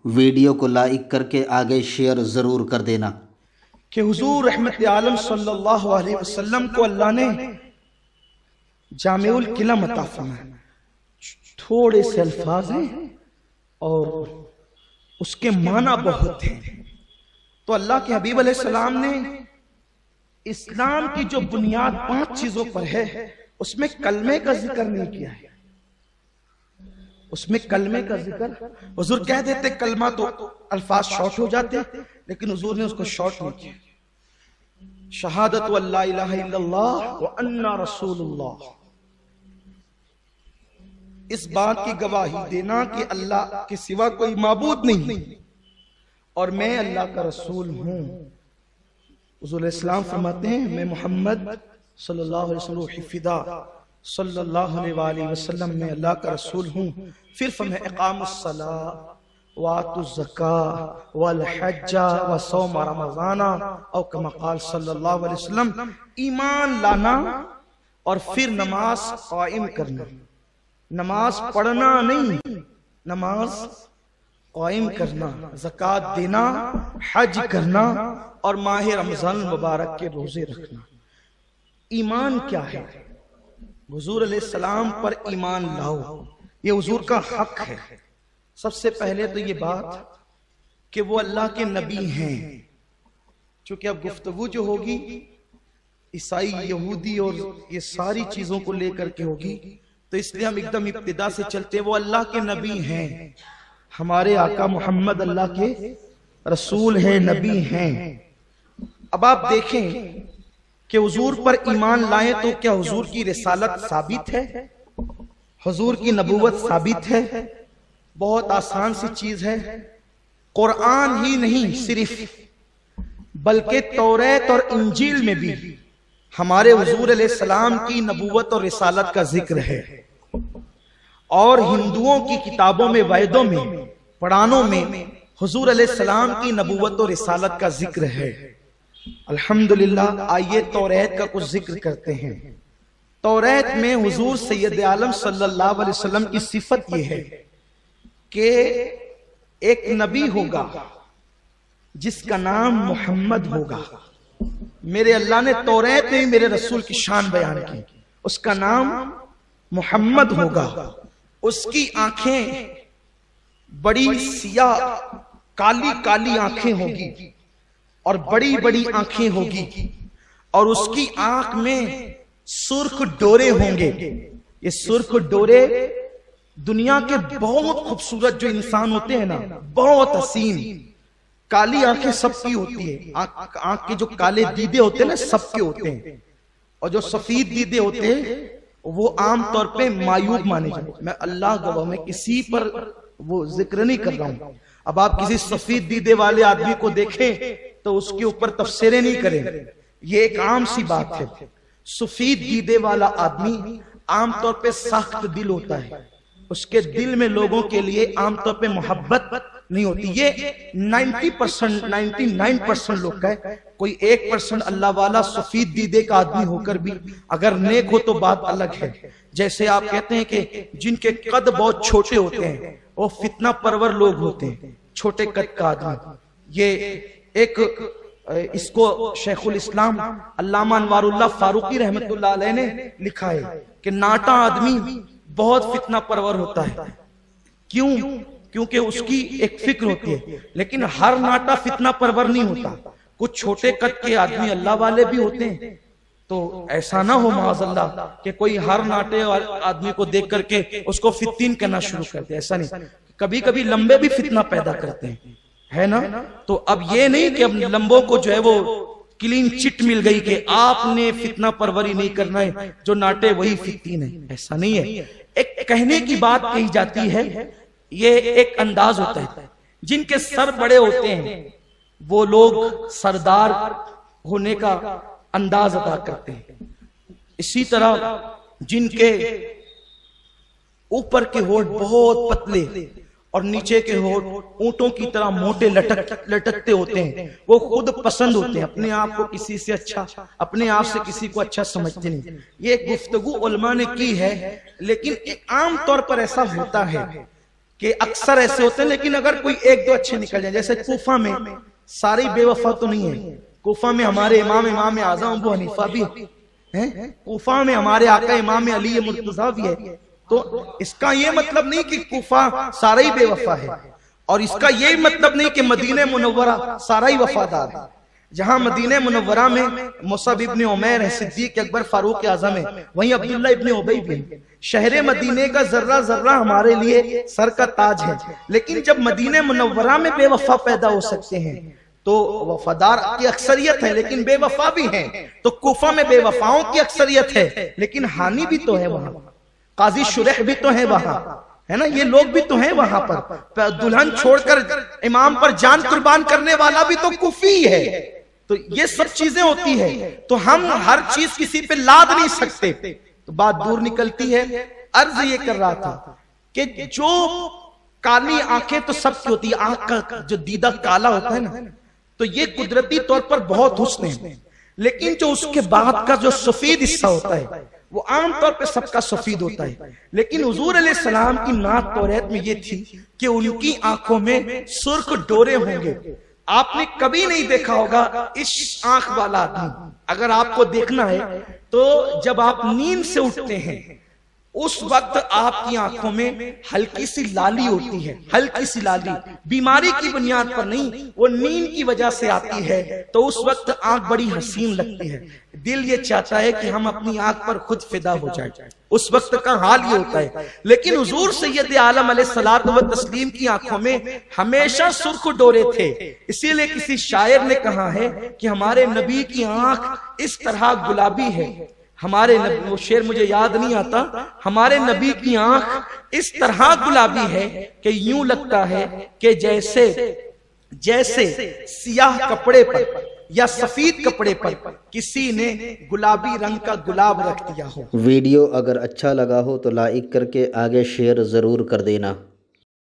Video کو like کر کے آگے شیئر ضرور کر دینا کہ حضور رحمت عالم صلی اللہ علیہ وسلم کو اللہ نے جامع الکلم عطا فرمایا. تھوڑے سے الفاظ ہیں اور اس کے معنی بہت ہیں. تو اللہ کے حبیب علیہ السلام نے اسلام کی جو بنیاد 5 چیزوں پر ہے اس میں کلمے کا ذکر نہیں کیا ہے. اس میں کلمے کا ذکر حضور کہہ دیتے کلمہ تو الفاظ شارٹ ہو جاتے لیکن حضور نے اس کو شارٹ نہیں کیا. شہادت واللہ الہ الا اللہ وان رسول اللہ، اس بات کی گواہی دینا کہ اللہ کے سوا کوئی معبود نہیں اور میں اللہ کا رسول ہوں. حضور علیہ السلام فرماتے ہیں میں محمد صلی اللہ علیہ وسلم فدا صلی اللہ علیہ وآلہ وسلم میں اللہ کا رسول ہوں. پھر فرمایا اقام الصلاۃ وآتوا الزکاۃ والحج وصوم رمضان او کما قال صلی اللہ علیہ وسلم. ایمان لانا اور پھر نماز قائم کرنا، نماز پڑھنا نہیں، نماز قائم کرنا، زکوٰۃ دینا، حج کرنا اور ماہ رمضان المبارک کے روزے رکھنا. ایمان کیا ہے؟ حضور علیہ السلام پر ایمان لاؤ، یہ حضور کا حق ہے. سب سے پہلے تو یہ بات کہ وہ اللہ کے نبی ہیں. چونکہ اب گفتگو جو ہوگی عیسائی، یہودی اور یہ ساری چیزوں کو لے کر کے ہوگی تو اس لیے ہم ایک دم ابتدا سے چلتے. وہ اللہ کے نبی ہیں، ہمارے آقا محمد اللہ کے رسول ہیں، نبی ہیں. اب آپ دیکھیں کہ حضور پر ایمان لائیں تو کیا حضور کی رسالت ثابت ہے، حضور کی نبوت ثابت ہے؟ بہت آسان سی چیز ہے. قرآن ہی نہیں صرف بلکہ توریت اور انجیل میں بھی ہمارے حضور علیہ السلام کی نبوت اور رسالت کا ذکر ہے. اور ہندوؤں کی کتابوں میں، ویدوں میں، پرانوں میں حضور علیہ السلام کی نبوت اور رسالت کا ذکر ہے. الحمدللہ. آئیے توریت کا کچھ ذکر کرتے ہیں. توریت میں حضور سید عالم صلی اللہ علیہ وسلم کی صفت یہ ہے کہ ایک نبی ہوگا جس کا نام محمد ہوگا. میرے اللہ نے توریت میں میرے رسول کی شان بیان کی. اس کا نام محمد ہوگا. اس کی آنکھیں بڑی سیاہ کالی کالی آنکھیں ہوگی اور بڑی بڑی آنکھیں ہوگی اور اس کی آنکھ میں سرخ ڈورے ہوں گے. یہ سرخ ڈورے دنیا کے بہت خوبصورت جو انسان ہوتے ہیں نا، بہت حسین، کالی آنکھیں سب کی ہوتی ہے. آنکھ کے جو کالے دیدے ہوتے ہیں نا سب کے ہوتے ہیں، اور جو سفید دیدے ہوتے ہیں وہ عام طور پہ معیوب مانے جاتے ہیں. میں اللہ گواہ میں کسی پر وہ ذکر نہیں کر رہا ہوں. اب آپ کسی سفید دیدے والے آدمی کو دیکھیں تو اس کے اوپر تفسیریں نہیں کریں، یہ ایک عام سی بات ہے. سفید دیدے والا آدمی عام طور پہ سخت دل ہوتا ہے، اس کے دل میں لوگوں کے لیے عام طور پہ محبت نہیں ہوتی. یہ 90%، 99% لوگ کا ہے. کوئی 1% اللہ والا سفید دیدے کا آدمی ہو کر بھی اگر نیک ہو تو بات الگ ہے. جیسے آپ کہتے ہیں کہ جن کے قد بہت چھوٹے ہوتے ہیں وہ فتنہ پرور لوگ ہوتے ہیں، چھوٹے قد کا آدمی. یہ ایک اس کو شیخ الاسلام علامہ انوار اللہ فاروقی رحمت اللہ علیہ نے لکھا ہے کہ ناٹا آدمی بہت فتنہ پرور ہوتا ہے. کیوں؟ کیونکہ اس کی ایک فکر ہوتی ہے. لیکن ہر ناٹا فتنہ پرور نہیں ہوتا. کچھ چھوٹے قد کے آدمی اللہ والے بھی ہوتے ہیں. تو ایسا نہ ہو معاذ اللہ کہ کوئی ہر ناٹے آدمی کو دیکھ کر کے اس کو فتین کرنا شروع کرتے. ایسا نہیں. کبھی کبھی لمبے بھی فتنہ پیدا کرتے ہیں، ہے نا. تو اب یہ نہیں کہ اب لمبوں کو جو ہے وہ کلین چٹ مل گئی کہ آپ نے فتنہ پروری نہیں کرنا ہے، جو ناٹے وہی فتین ہیں. ایسا نہیں ہے. ایک کہنے کی بات کہی جاتی ہے، یہ ایک انداز ہوتا ہے. جن کے سر بڑے ہوتے ہیں وہ لوگ سردار ہونے کا انداز ادا کرتے ہیں. اسی طرح جن کے اوپر کے ہونٹ بہت پتلے اور نیچے کے ہونٹ اونٹوں کی طرح موٹے لٹکتے ہوتے ہیں، وہ خود پسند ہوتے ہیں. اپنے آپ کو کسی سے اچھا، اپنے آپ سے کسی کو اچھا سمجھتے نہیں. یہ گفتگو علماء نے کی ہے، لیکن عام طور پر ایسا ہوتا ہے کہ اکثر ایسے ہوتے ہیں، لیکن اگر کوئی ایک دو اچھے نکل جائیں، جیسے کوفہ میں سارے بے وفا تو نہیں ہیں، کوفہ میں ہمارے امام اعظم ابو حنیفہ بھی ہیں، کوفہ میں ہمارے آقا امام علی مرتضیٰ بھی ہے، تو اس کا یہ مطلب نہیں کہ کوفہ سارا ہی بے وفا ہے، اور اس کا یہ مطلب نہیں کہ مدینہ منورہ سارا ہی وفادار ہے۔ جہاں مدینہ منورہ میں مصعب ابن عمیر ہے، صدیق اکبر فاروق اعظم ہے، وہیں عبداللہ ابن ابی بھی ہے۔ شہر مدینہ کا ذرہ ذرہ ہمارے لیے سر کا تاج ہے، لیکن جب مدینہ منورہ میں بے وفا پیدا ہو سکتے ہیں تو وفادار کی اکثریت ہے لیکن بے وفا بھی ہیں، تو کوفہ میں بے وفاؤں کی اکثریت ہے لیکن ہانی بھی تو ہے وہاں، قاضی شریح بھی تو ہے وہاں، ہے نا، یہ لوگ بھی تو ہیں وہاں پر، دلہن چھوڑ کر امام پر جان قربان کرنے والا بھی تو کوفی ہے، تو یہ سب چیزیں ہوتی ہیں، تو ہم ہر چیز کسی پہ لاد نہیں سکتے، تو بات دور نکلتی ہے۔ عرض یہ کر رہا تھا کہ جو کالی آنکھیں تو سب کی ہوتی ہے، آنکھ کا جو دیدہ کالا ہوتا ہے نا، تو یہ قدرتی طور پر بہت حسن ہے، لیکن جو اس کے بعد کا جو سفید حصہ ہوتا ہے وہ عام طور پہ سب کا سفید ہوتا ہے، لیکن حضور علیہ السلام کی نعت توریت میں یہ تھی کہ ان کی آنکھوں میں سرخ ڈورے ہوں گے۔ آپ نے کبھی نہیں دیکھا ہوگا اس آنکھ والا آدمی، اگر آپ کو دیکھنا ہے تو جب آپ نیند سے اٹھتے ہیں اس وقت آپ کی آنکھوں میں ہلکی سی لالی ہوتی ہے، ہلکی سی لالی، بیماری کی بنیاد پر نہیں، وہ نیند کی وجہ سے آتی ہے، تو اس وقت آنکھ بڑی حسین لگتی ہے، دل یہ چاہتا ہے کہ ہم اپنی آنکھ پر خود فدا ہو جائیں، اس وقت کا حال یہ ہوتا ہے۔ لیکن حضور سید عالم علیہ الصلوۃ والتسلیم کی آنکھوں میں ہمیشہ سرخ ڈورے تھے، اسی لئے کسی شاعر نے کہا ہے کہ ہمارے نبی کی آنکھ اس طرح گلابی ہے، ہمارے نبی، وہ شعر مجھے یاد نہیں آتا، ہمارے نبی کی آنکھ اس طرح گلابی ہے کہ یوں لگتا ہے کہ جیسے سیاہ کپڑے پر یا سفید کپڑے پر کسی نے گلابی رنگ کا گلاب رکھ دیا ہو۔ ویڈیو اگر اچھا لگا ہو تو لائک کر کے آگے شیئر ضرور کر دینا۔